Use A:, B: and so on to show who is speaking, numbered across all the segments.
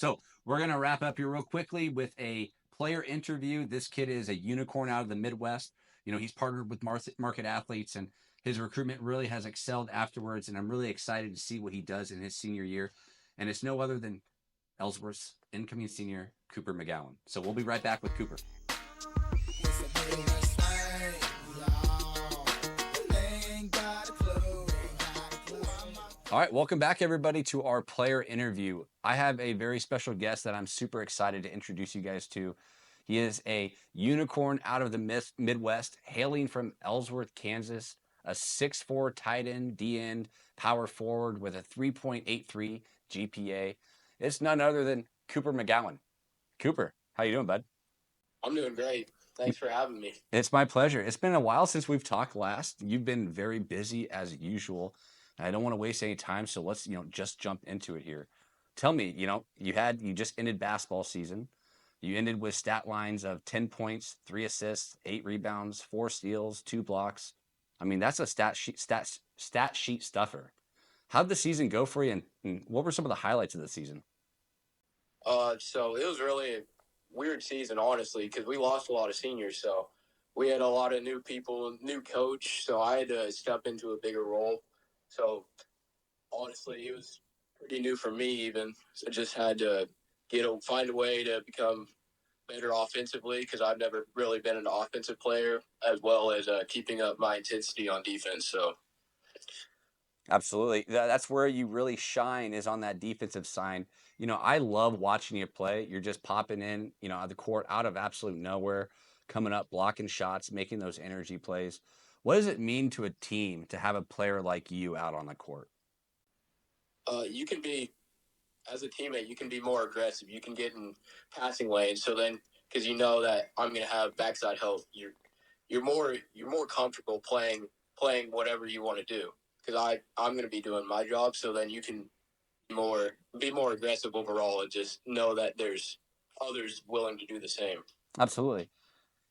A: So we're going to wrap up here real quickly with a player interview. This kid is a unicorn out of the Midwest. He's partnered with market athletes, and his recruitment really has excelled afterwards. And I'm really excited to see what he does in his senior year. And it's no other than Ellsworth's incoming senior, Cooper McGowan. So we'll be right back with Cooper. All right, welcome back, everybody, to our player interview. I have a very special guest that I'm super excited to introduce you guys to. He is a unicorn out of the Midwest, hailing from Ellsworth, Kansas, a 6'4" tight end, D-end, power forward with a 3.83 GPA. It's none other than Cooper McGowan. Cooper, how you doing, bud?
B: I'm doing great. Thanks for having me.
A: It's my pleasure. It's been a while since we've talked last. You've been very busy as usual. I don't want to waste any time, so let's, just jump into it here. Tell me, you just ended basketball season. You ended with stat lines of 10 points, 3 assists, 8 rebounds, 4 steals, 2 blocks. I mean, that's a stat sheet stuffer. How'd the season go for you, and what were some of the highlights of the season?
B: So it was really a weird season, honestly, because we lost a lot of seniors. So we had a lot of new people, new coach. So I had to step into a bigger role. So honestly, it was pretty new for me, even. So I just had to find a way to become better offensively because I've never really been an offensive player, as well as keeping up my intensity on defense. So
A: Absolutely. That's where you really shine is on that defensive side. I love watching you play. You're just popping in, out of the court out of absolute nowhere, coming up, blocking shots, making those energy plays. What does it mean to a team to have a player like you out on the court?
B: you can be as a teammate, you can be more aggressive. You can get in passing lanes. So then, because you know that I'm going to have backside help, you're more comfortable playing whatever you want to do. Because I'm going to be doing my job. So then you can be more aggressive overall and just know that there's others willing to do the same.
A: Absolutely.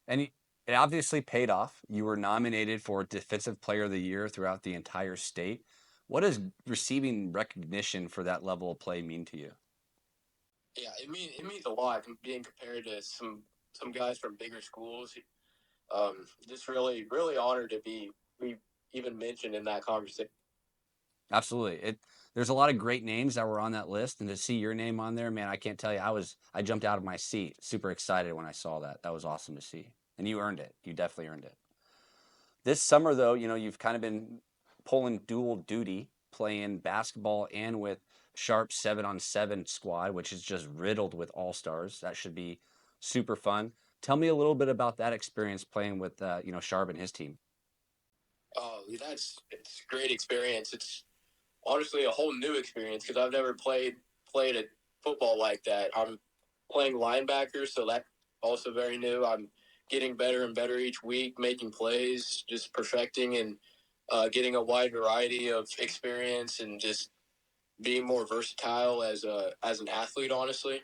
A: And it obviously paid off. You were nominated for Defensive Player of the Year throughout the entire state. What does receiving recognition for that level of play mean to you?
B: Yeah, it means a lot being compared to some guys from bigger schools. Just really honored to be even mentioned in that conversation.
A: Absolutely. There's a lot of great names that were on that list, and to see your name on there, man, I can't tell you. I jumped out of my seat, super excited when I saw that. That was awesome to see. And you earned it. You definitely earned it. This summer though, you've kind of been pulling dual duty, playing basketball and with Sharp 7-on-7 squad, which is just riddled with all-stars. That should be super fun. Tell me a little bit about that experience playing with Sharp and his team.
B: Oh, it's a great experience. It's honestly a whole new experience because I've never played a football like that. I'm playing linebacker, so that's also very new. I'm getting better and better each week, making plays, just perfecting and getting a wide variety of experience and just being more versatile as an athlete. Honestly,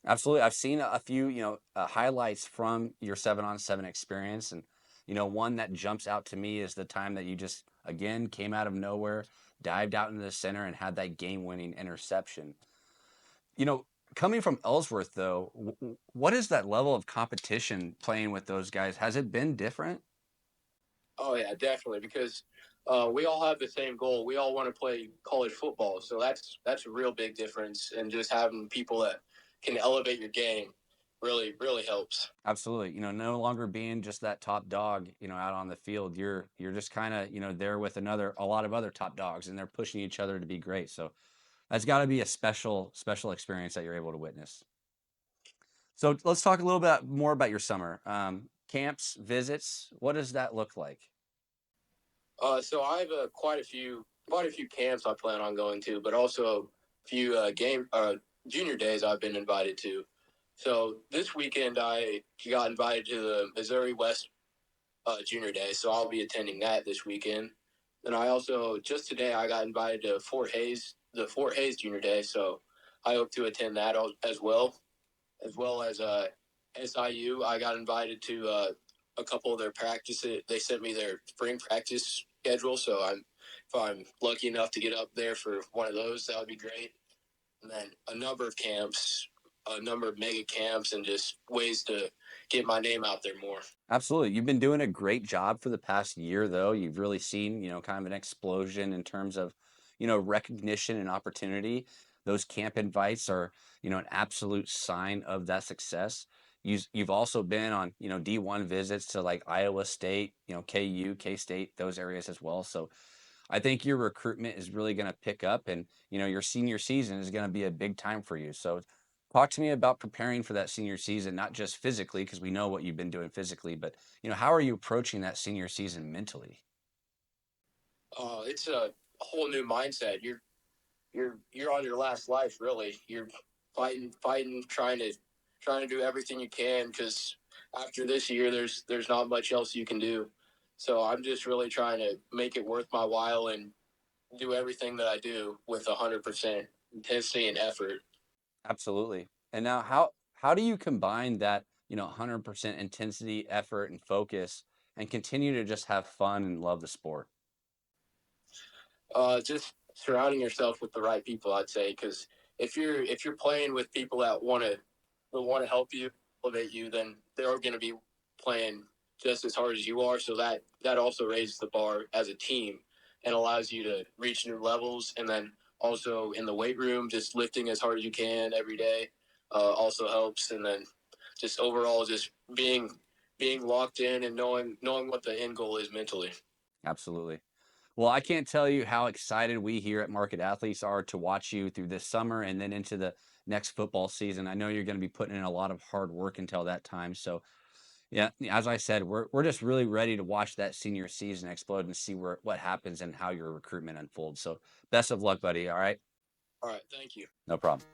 A: Absolutely. I've seen a few, highlights from your 7-on-7 experience. And, one that jumps out to me is the time that you just, again, came out of nowhere, dived out into the center and had that game winning interception. You know, Coming from Ellsworth, though, what is that level of competition playing with those guys? Has it been different?
B: oh yeah, definitely because we all have the same goal. We all want to play college football, so that's a real big difference. And just having people that can elevate your game really helps.
A: Absolutely. No longer being just that top dog, out on the field. You're just kind of, there with a lot of other top dogs, and they're pushing each other to be great. So that's got to be a special experience that you're able to witness. So let's talk a little bit more about your summer camps, visits. What does that look like?
B: So I have quite a few camps I plan on going to, but also a few junior days I've been invited to. So this weekend I got invited to the Missouri West Junior Day, so I'll be attending that this weekend. And I also just today I got invited to the Fort Hayes Junior Day, so I hope to attend that as well as SIU. I got invited to a couple of their practices. They sent me their spring practice schedule, so if I'm lucky enough to get up there for one of those, that would be great. and then a number of camps, a number of mega camps, and just ways to get my name out there more.
A: Absolutely. You've been doing a great job for the past year, though. You've really seen, kind of an explosion in terms of, recognition and opportunity. Those camp invites are, an absolute sign of that success. You've also been on, D1 visits to like Iowa State, KU, K State, those areas as well. So I think your recruitment is really going to pick up, and your senior season is going to be a big time for you. So talk to me about preparing for that senior season, not just physically, because we know what you've been doing physically, but how are you approaching that senior season mentally?
B: It's a whole new mindset. You're on your last life, really. You're fighting, trying to do everything you can because after this year, there's not much else you can do. So I'm just really trying to make it worth my while and do everything that I do with 100% intensity and effort.
A: Absolutely. And now how do you combine that, 100% intensity, effort, and focus and continue to just have fun and love the sport?
B: Just surrounding yourself with the right people, I'd say, because if you're playing with people that want to help you, elevate you, then they're going to be playing just as hard as you are. So that also raises the bar as a team and allows you to reach new levels. And then also in the weight room, just lifting as hard as you can every day also helps. And then just overall, just being locked in and knowing what the end goal is mentally.
A: Absolutely. Well, I can't tell you how excited we here at Market Athletes are to watch you through this summer and then into the next football season. I know you're going to be putting in a lot of hard work until that time. So, yeah, as I said, we're just really ready to watch that senior season explode and see what happens and how your recruitment unfolds. So, best of luck, buddy. All right,
B: All right, thank you.
A: no problem.